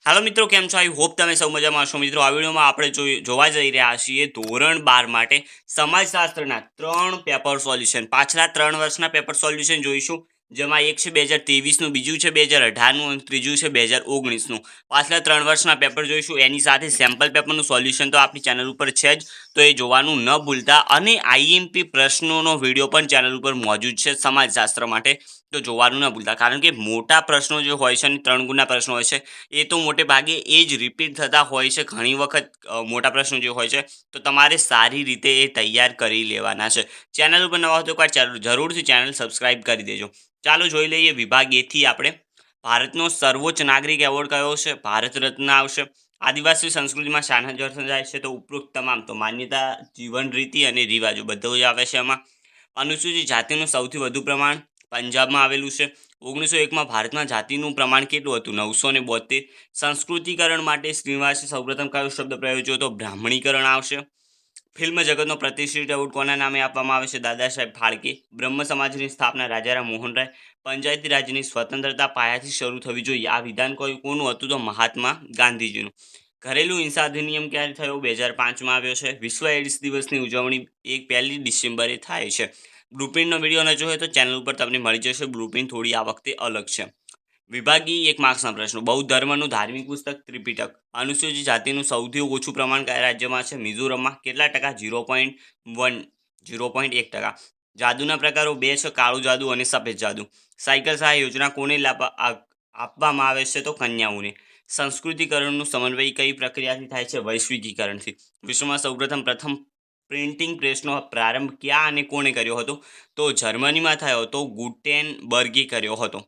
હાલો મિત્રો, કેમ છો? આઈ હોપ તમે સૌ મજામાં હશો. મિત્રો, આ વિડીયોમાં આપણે જોવા જઈ રહ્યા છીએ ધોરણ 12 માટે સમાજશાસ્ત્રના 3 પેપર સોલ્યુશન. પાછલા 3 વર્ષના પેપર સોલ્યુશન જોઈશું, જેમાં એક છે 2023નું, બીજું છે 2018નું અને ત્રીજું છે 2019નું. પાછલા 3 વર્ષના પેપર જોઈશું. એની સાથે સેમ્પલ પેપરનું સોલ્યુશન તો આપણી ચેનલ ઉપર છે જ, તો એ જોવાનું ન ભૂલતા. અને આઈએમપી પ્રશ્નોનો વિડીયો પણ ચેનલ ઉપર મોજૂદ છે સમાજશાસ્ત્ર માટે, તો જોવાનું ન ભૂલતા. કારણ કે મોટા પ્રશ્નો જે હોય છે અને 3 ગુણના પ્રશ્નો હોય છે, એ તો મોટે ભાગે એ જ રિપીટ થતા હોય છે ઘણી વખત. મોટા પ્રશ્નો જે હોય છે તો તમારે સારી રીતે એ તૈયાર કરી લેવાના છે. ચેનલ ઉપર નવા હોય તો એકવાર જરૂરથી ચેનલ સબસ્ક્રાઇબ કરી દેજો. ચાલો જોઈ લઈએ વિભાગ એથી આપણે. ભારતનો સર્વોચ્ચ નાગરિક એવોર્ડ કયો છે? ભારત રત્ન આવશે. આદિવાસી સંસ્કૃતિમાં શાના દર્શન જાય છે? તો ઉપરોક્ત તમામ. તો માન્યતા, જીવન રીતિ અને રિવાજો બધું જ આવે છે એમાં. અનુસૂચિત જાતિનું સૌથી વધુ પ્રમાણ પંજાબમાં આવેલું છે. 1901માં ભારતમાં જાતિનું પ્રમાણ કેટલું હતું? 972. સંસ્કૃતિકરણ માટે શ્રીનિવાસે સૌપ્રથમ કયો શબ્દ પ્રયોજ્યો હતો? બ્રાહ્મણીકરણ આવશે. ફિલ્મ જગતનો પ્રતિષ્ઠિત એવોર્ડ કોના નામે આપવામાં આવે છે? દાદા સાહેબ ફાળકે. બ્રહ્મ સમાજની સ્થાપના રાજારામ મોહન રાય. પંચાયતી રાજની સ્વતંત્રતા પાયાથી શરૂ થવી જોઈએ. આ વિધાન કોનું હતું? તો મહાત્મા ગાંધીજીનું. ઘરેલું હિંસા અધિનિયમ ક્યારે થયો? 2005માં આવ્યો છે. વિશ્વ એડ્સ દિવસની ઉજવણી 1 ડિસેમ્બરે થાય છે. બ્લુપ્રિન્ટનો વિડીયો ન જોયો તો ચેનલ ઉપર તમને મળી જશે. બ્લુપ્રિન્ટ થોડી આ વખતે અલગ છે. વિભાગીય 1 માર્ક્સના પ્રશ્નો. બૌદ્ધ ધર્મનું ધાર્મિક પુસ્તક ત્રિપિટક. અનુસૂચિત જાતિનું સૌથી ઓછું પ્રમાણ કયા રાજ્યમાં છે? મિઝોરમમાં. કેટલા ટકા? 0.1%. જાદુના પ્રકારો 2 છે, કાળું જાદુ અને સફેદ જાદુ. સાયકલ સહાય યોજના કોને આપવામાં આવે છે? તો કન્યાઓને. સંસ્કૃતિકરણનું સમન્વય કઈ પ્રક્રિયાથી થાય છે? વૈશ્વિકીકરણથી. વિશ્વમાં પ્રથમ પ્રિન્ટિંગ પ્રેસનો પ્રારંભ ક્યાં અને કોણે કર્યો હતો? તો જર્મનીમાં થયો હતો. ગુટેનબર્ગે કર્યો હતો.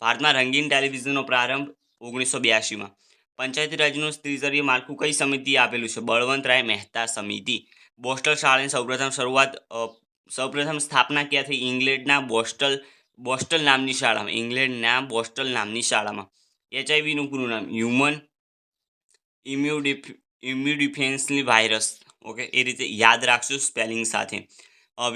ભારતમાં રંગીન ટેલિવિઝનનો પ્રારંભ 1982માં. પંચાયતી રાજનું ત્રિસ્તરીય માળખું કઈ સમિતિએ આપેલું છે? બળવંતરાય મહેતા સમિતિ. બોસ્ટલ શાળાની સૌપ્રથમ સ્થાપના ક્યાંથી? ઇંગ્લેન્ડના બોસ્ટલ નામની શાળામાં. એચઆઈવીનું પૂરું નામ હ્યુમન ઇમ્યુડિફેન્સની વાયરસ. ઓકે, એ રીતે યાદ રાખશું સ્પેલિંગ સાથે.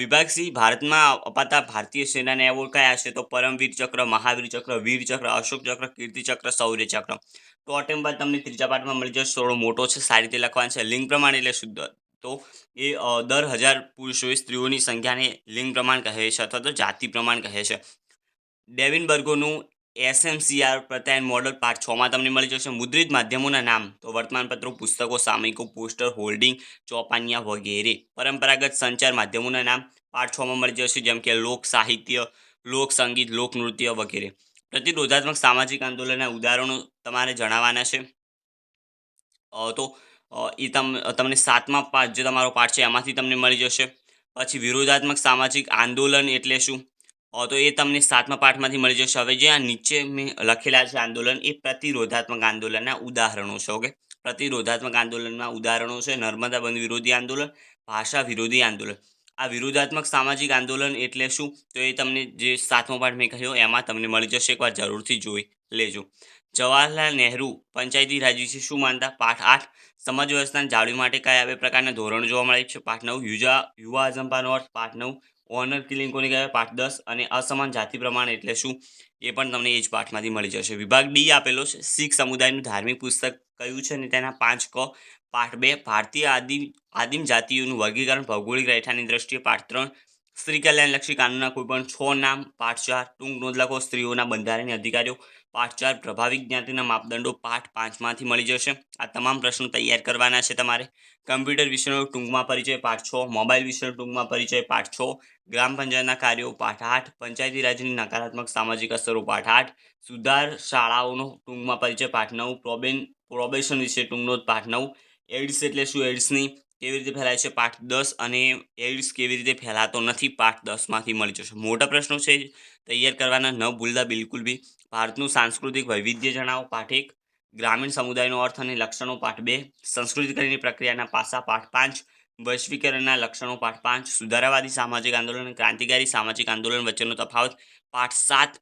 વિભાગ સી. ભારતમાં અપાતા ભારતીય સેનાના એવોર્ડ કયા છે? તો પરમવીર ચક્ર, મહાવીર ચક્ર, વીર ચક્ર, અશોક ચક્ર, કીર્તિ ચક્ર, શૌર્ય ચક્ર. ટોટેમ બાદ તમને ત્રીજા પાઠમાં મળી જશે. થોડો મોટો છે, સારી રીતે લખવાનું છે. લિંગ પ્રમાણ એટલે શુદ્ધ. તો એ દર 1000 પુરુષોએ સ્ત્રીઓની સંખ્યાને લિંગ પ્રમાણ કહે છે અથવા તો જાતિ પ્રમાણ કહે છે. ડેવિન બર્ગોનું એસએમસીઆર પ્રત્યાયન મોડલ પાર્ટ 6માં તમને મળી જશે. મુદ્રિત માધ્યમોના નામ. તો વર્તમાનપત્રો, પુસ્તકો, સામયિકો, પોસ્ટર, હોર્ડિંગ, ચોપાનિયા વગેરે. પરંપરાગત સંચાર માધ્યમોના નામ પાર્ટ 6માં મળી જશે, જેમ કે લોક સાહિત્ય, લોક સંગીત, લોકનૃત્ય વગેરે. પ્રતિરોધાત્મક સામાજિક આંદોલનના ઉદાહરણો તમારે જણાવવાના છે. તો એ તમને 7મા પાઠ જે તમારો પાઠ છે એમાંથી તમને મળી જશે. પછી વિરોધાત્મક સામાજિક આંદોલન એટલે શું? તો એ તમને 7મા પાઠમાંથી મળી જશે. હવે જે આ નીચે મેં લખેલા છે આંદોલન, એ પ્રતિરોધાત્મક આંદોલનના ઉદાહરણો છે. ઓકે, પ્રતિરોધાત્મક આંદોલનના ઉદાહરણો છે: નર્મદા બંધ વિરોધી આંદોલન, ભાષા વિરોધી આંદોલન. આ વિરોધાત્મક સામાજિક આંદોલન એટલે શું? તો એ તમને જે 7મો પાઠ મેં કહ્યો એમાં તમને મળી જશે. એકવાર જરૂરથી જોઈ લેજો. જવાહરલાલ નહેરુ પંચાયતી રાજ વિશે શું માનતા? પાઠ 8. સમાજ વ્યવસ્થાને જાળવવા માટે કયા 2 પ્રકારના ધોરણો જોવા મળે છે? પાઠ 9. યુવા અજંપાનો અર્થ. પાઠ 9. ઓનર કિલિંગ કોને કહેવાય? પાઠ 10. અને અસમાન જાતિ પ્રમાણ એટલે શું? એ પણ તમને એ જ પાઠમાંથી મળી જશે. વિભાગ ડી આપેલો છે. શીખ સમુદાયનું ધાર્મિક પુસ્તક કયું છે અને તેના 5 ક. પાઠ 2. ભારતીય આદિમ જાતિઓનું વર્ગીકરણ ભૌગોલિક રહેઠાણની દ્રષ્ટિએ. પાઠ 3. સ્ત્રી કલ્યાણલક્ષી કાનૂનના કોઈ પણ 6 નામ. પાઠ 4. ટૂંક નોંધ લખો સ્ત્રીઓના બંધારણીય અધિકારીઓ. પાઠ 4. પ્રભાવિત જ્ઞાતિના માપદંડો. પાઠ 5માંથી મળી જશે. આ તમામ પ્રશ્નો તૈયાર કરવાના છે તમારે. કમ્પ્યુટર વિષયનો ટૂંકમાં પરિચય. પાઠ 6. મોબાઈલ વિષયનો ટૂંકમાં પરિચય. પાઠ 6. ગ્રામ પંચાયતના કાર્યો. પાઠ 8. પંચાયતી રાજની નકારાત્મક સામાજિક અસરો. પાઠ 8. સુધાર શાળાઓનો ટૂંકમાં પરિચય. પાઠ 9. પ્રોબેશન વિશે ટૂંક નોંધ. પાઠ 9. એડ્સ એટલે શું? એડ્સની કેવી રીતે ફેલાય છે? પાઠ 10. અને એડ્સ કેવી રીતે ફેલાતો નથી? પાઠ 10માંથી મળી જશે. મોટા પ્રશ્નો છે, તૈયાર કરવાના ન ભૂલતા બિલકુલ બી. ભારતનું સાંસ્કૃતિક વૈવિધ્ય જણાવો. પાઠ 1. ગ્રામીણ સમુદાયનો અર્થ અને લક્ષણો. પાઠ 2. સંસ્કૃતિકરણની પ્રક્રિયાના પાસા. પાઠ 5. વૈશ્વિકરણના લક્ષણો. પાઠ 5. સુધારાવાદી સામાજિક આંદોલન અને ક્રાંતિકારી સામાજિક આંદોલન વચ્ચેનો તફાવત. પાઠ 7.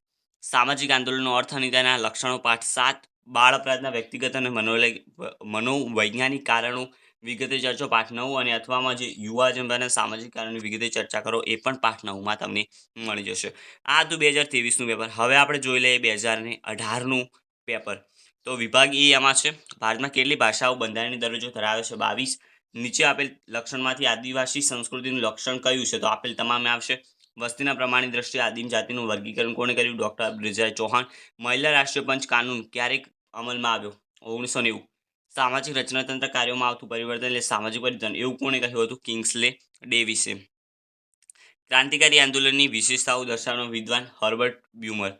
સામાજિક આંદોલનનો અર્થ અને તેના લક્ષણો. પાઠ 7. બાળ અપરાધના વ્યક્તિગત અને મનોવૈજ્ઞાનિક કારણો વિગતે ચર્ચો. પાઠ 9. અને અથવામાં જે યુવા અજંપાના સામાજિક કારણોની વિગતે ચર્ચા કરો, એ પણ પાઠ 9માં તમને મળી જશે. આ હતું 2023નું પેપર. હવે આપણે જોઈ લઈએ 2018નું પેપર. તો વિભાગ એ એમાં છે ભારતમાં કેટલી ભાષાઓ બંધારણીય દરજ્જો ધરાવે છે 22. નીચે આપેલ લક્ષણમાંથી આદિવાસી સંસ્કૃતિનું લક્ષણ કયું છે? તો આપેલ તમામે આવશે. વસ્તીના પ્રમાણની દ્રષ્ટિએ આદિમ જાતિનું વર્ગીકરણ કોણે કર્યું? ડૉક્ટર બ્રિજરાજ ચૌહાણ. મહિલા રાષ્ટ્રીય પંચ કાનૂન ક્યારેક અમલમાં આવ્યો? 1990. સામાજિક રચનાતંત્ર કાર્યોમાં આવતું પરિવર્તન એટલે સામાજિક પરિવર્તન એવું કોણે કહ્યું હતું? કિંગ્સલે ડેવિસે. ક્રાંતિકારી આંદોલનની વિશેષતાઓ દર્શાવવાનો વિદ્વાન હર્બર્ટ બ્યુમર.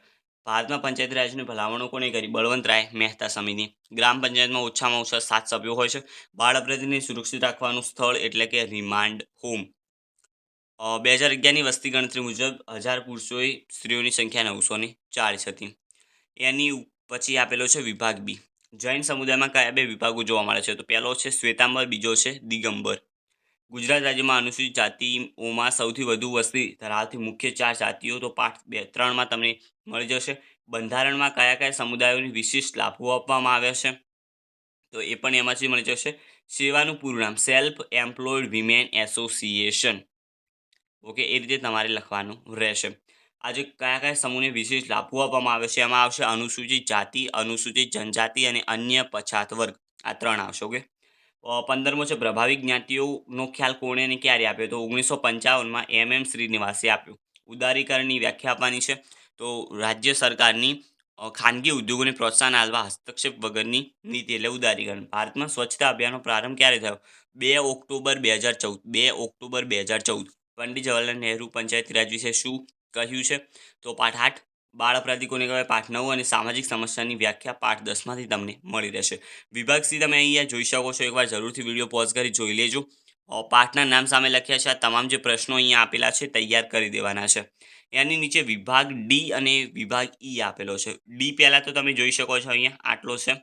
ભારતમાં પંચાયતી રાજની ભલામણો કોણે કરી? બળવંતરાય મહેતા સમિતિ. ગ્રામ પંચાયતમાં ઓછામાં ઓછા 7 સભ્યો હોય છે. બાળ અપરાધીને સુરક્ષિત રાખવાનું સ્થળ એટલે કે રિમાન્ડ હોમ. 2011ની વસ્તી ગણતરી મુજબ 1000 પુરુષોએ સ્ત્રીઓની સંખ્યા 940 હતી. એની પછી આપેલો છે વિભાગ બી. જૈન સમુદાયમાં કયા 2 વિભાગો જોવા મળે છે? તો પહેલો છે શ્વેતાંબર, બીજો છે દિગંબર. ગુજરાત રાજ્યમાં અનુસૂચિત જાતિઓમાં સૌથી વધુ વસ્તી ધરાવતી મુખ્ય 4 જાતિઓ. તો પાઠ 2-3માં તમને મળી જશે. બંધારણમાં કયા કયા સમુદાયોને વિશિષ્ટ લાભો આપવામાં આવ્યા છે? તો એ પણ એમાંથી મળી જશે. સેવાનું પૂરું નામ self employed women association. Okay, એ રીતે તમારે લખવાનું રહેશે. આજે કયા કયા સમૂહને વિશેષ લાભો આપવામાં આવે છે? એમાં આવશે અનુસૂચિત જાતિ, અનુસૂચિત જનજાતિ અને અન્ય પછાત વર્ગ. આ 3 આવશે. ઓકે. 15મો છે પ્રભાવિત જ્ઞાતિઓનો ખ્યાલ કોણે અને ક્યારે આપ્યો? તો 1955માં MM શ્રીનિવાસે આપ્યો. ઉદારીકરણની વ્યાખ્યા આપવાની છે. તો રાજ્ય સરકારની ખાનગી ઉદ્યોગોને પ્રોત્સાહન આપવા હસ્તક્ષેપ વગરની નીતિ એટલે ઉદારીકરણ. ભારતમાં સ્વચ્છતા અભિયાનનો પ્રારંભ ક્યારે થયો? 2 ઓક્ટોબર 2014. 2 ઓક્ટોબર 2014. પંડિત જવાહરલાલ નહેરુ પંચાયતી રાજ વિશે શું કહ્યું છે? તો પાઠ 8. બાળ અપરાધી કોને કહેવાય? પાઠ 9 અને સામાજિક સમસ્યાની વ્યાખ્યા પાઠ 10માંથી તમને મળી રહેશે. વિભાગ સી તમે અહીંયા જોઈ શકો છો. એકવાર જરૂરથી વિડીયો પોઝ કરી જોઈ લેજો. પાઠના નામ સામે લખ્યા છે. આ તમામ જે પ્રશ્નો અહીંયા આપેલા છે તૈયાર કરી દેવાના છે. એની નીચે વિભાગ ડી અને વિભાગ ઈ આપેલો છે. ડી પહેલાં તો તમે જોઈ શકો છો અહીંયા આટલો છે.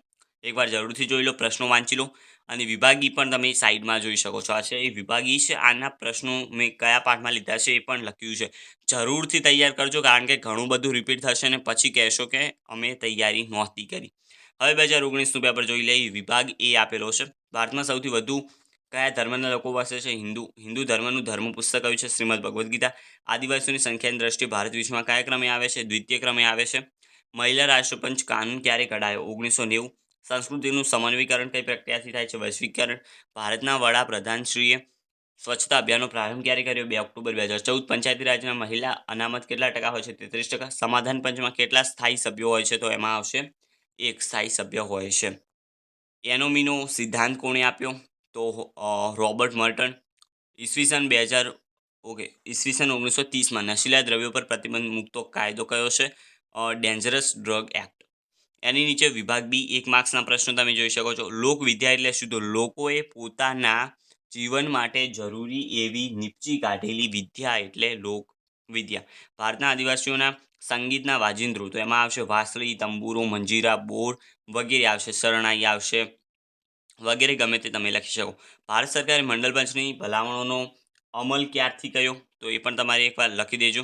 એકવાર જરૂરથી જોઈ લો, પ્રશ્નો વાંચી લો. અને વિભાગ ઈ પણ તમે સાઈડમાં જોઈ શકો છો. આ છે એ વિભાગ ઈ છે. આના પ્રશ્નો મેં કયા પાઠમાં લીધા છે એ પણ લખ્યું છે. જરૂરથી તૈયાર કરજો, કારણ કે ઘણું બધું રિપીટ થશે ને પછી કહેશો કે અમે તૈયારી નહોતી કરી. હવે 2019નું પેપર જોઈ લઈએ. વિભાગ એ આપેલો છે. ભારતમાં સૌથી વધુ કયા ધર્મના લોકો વસે છે? હિન્દુ ધર્મનું ધર્મ પુસ્તક કયું છે? શ્રીમદ ભગવદ્ ગીતા. આદિવાસીઓની સંખ્યાની દ્રષ્ટિએ ભારત વિશ્વમાં કયા ક્રમે આવે છે? દ્વિતીય ક્રમે આવે છે. મહિલા રાષ્ટ્રપંચ કાનૂન ક્યારે કઢાયો? 1990. સંસ્કૃતિનું સમન્વયકરણ કઈ પ્રક્રિયાથી થાય છે? વૈશ્વિકરણ. ભારતના વડાપ્રધાનશ્રીએ સ્વચ્છતા અભિયાનનો પ્રારંભ ક્યારે કર્યો? 2 ઓક્ટોબર 2014. પંચાયતી રાજના મહિલા અનામત કેટલા ટકા હોય છે? 33%. સમાધાન પંચમાં કેટલા સ્થાયી સભ્યો હોય છે? તો એમાં આવશે 1 સ્થાયી સભ્ય હોય છે. એનોમીનો સિદ્ધાંત કોણે આપ્યો? તો રોબર્ટ મર્ટન. ઈસવીસન 2000 ઓકે ઈસવીસન 1930માં નશીલા દ્રવ્યો પર પ્રતિબંધ મૂકતો કાયદો કયો છે? Dangerous drug act. એની નીચે વિભાગ બી 1 માર્ક્સના પ્રશ્નો તમે જોઈ શકો છો. લોકવિદ્યા એટલે શું? તો લોકોએ પોતાના જીવન માટે જરૂરી એવી નીપજી કાઢેલી વિદ્યા એટલે લોકવિદ્યા. ભારતના આદિવાસીઓના સંગીતના વાજિંત્રો. તો એમાં આવશે વાંસળી, તંબુરો, મંજીરા, બોર વગેરે આવશે. શરણાઈ આવશે વગેરે, ગમે તે તમે લખી શકો. ભારત સરકારે મંડળ પંચની ભલામણોનો અમલ ક્યારથી કર્યો? તો એ પણ તમારે એકવાર લખી દેજો.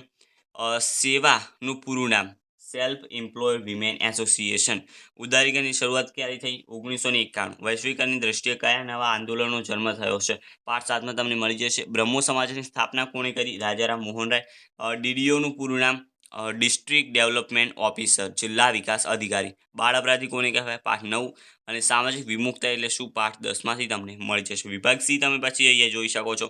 સેવાનું પૂરું નામ સેલ્ફ એમ્પ્લોયડ વિમેન એસોસિએશન. ઉદારીકરણની શરૂઆત ક્યારે થઈ? 1991. વૈશ્વિકરણની દ્રષ્ટિએ કયા નવા આંદોલનનો જન્મ થયો છે? પાઠ 7માં તમને મળી જશે. બ્રહ્મો સમાજની સ્થાપના કોણે કરી? રાજારામ મોહન રાય. ડીડીઓનું પૂરું નામ ડિસ્ટ્રિક્ટ ડેવલપમેન્ટ ઓફિસર, જિલ્લા વિકાસ અધિકારી. બાળ અપરાધી કોને કહેવાય? પાઠ 9. અને સામાજિક વિમુક્તતા એટલે શું? પાઠ 10માંથી તમને મળી જશે. વિભાગ સી તમે પછી અહીંયા જોઈ શકો છો.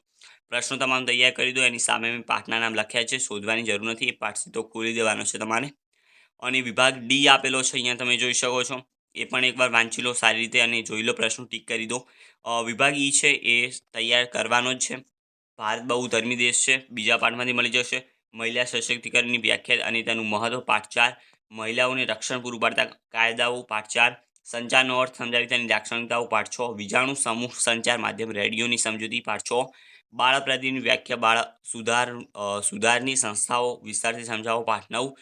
પ્રશ્નો તમામ તૈયાર કરી દો. એની સામે મેં પાઠના નામ લખ્યા છે, શોધવાની જરૂર નથી. એ પાઠ સીધો ખોલી દેવાનો છે તમારે. અને વિભાગ ડી આપેલો છે અહીંયા તમે જોઈ શકો છો. એ પણ એકવાર વાંચી લો સારી રીતે અને જોઈ લો, પ્રશ્નો ટીક કરી દો. વિભાગ ઈ છે એ તૈયાર કરવાનો જ છે. ભારત બહુધર્મી દેશ છે. બીજા પાઠમાંથી મળી જશે. મહિલા સશક્તિકરણની વ્યાખ્યા અને તેનું મહત્વ. પાઠ 4. મહિલાઓને રક્ષણ પૂરું પાડતા કાયદાઓ. પાઠ 4. સંચારનો અર્થ સમજાવી તેની લાક્ષણિકતાઓ. પાઠ 6. વિજાણુ સમૂહ સંચાર માધ્યમ રેડિયોની સમજૂતી. પાઠ 6. બાળ અપરાધીની વ્યાખ્યા. બાળ સુધારની સંસ્થાઓ વિસ્તારથી સમજાવો. પાઠ 9.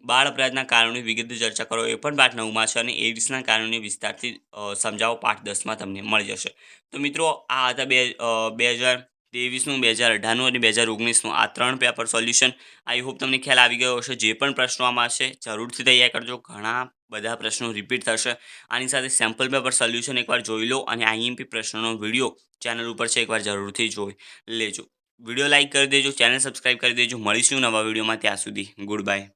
બાળ અપરાધના કારણોની વિગતે ચર્ચા કરો. એ પણ પાઠ 9માં છે. અને એઇડ્સના કારણોને વિસ્તારથી સમજાવો. પાઠ 10માં તમને મળી જશે. તો મિત્રો આ હતા 2023નું, 2018નું અને 2019નું આ 3 પેપર સોલ્યુશન. આઈ હોપ તમને ખ્યાલ આવી ગયો હશે. જે પણ પ્રશ્નો આમાં છે જરૂરથી તૈયાર કરજો. ઘણા બધા પ્રશ્નો રિપીટ થશે. આની સાથે સેમ્પલ પેપર સોલ્યુશન એકવાર જોઈ લો અને આઈએમપી પ્રશ્નોનો વિડીયો ચેનલ ઉપર છે, એકવાર જરૂરથી જોઈ લેજો. વિડીયો લાઇક કરી દેજો, ચેનલ સબસ્ક્રાઈબ કરી દેજો. મળીશું નવા વિડીયોમાં. ત્યાં સુધી ગુડ બાય.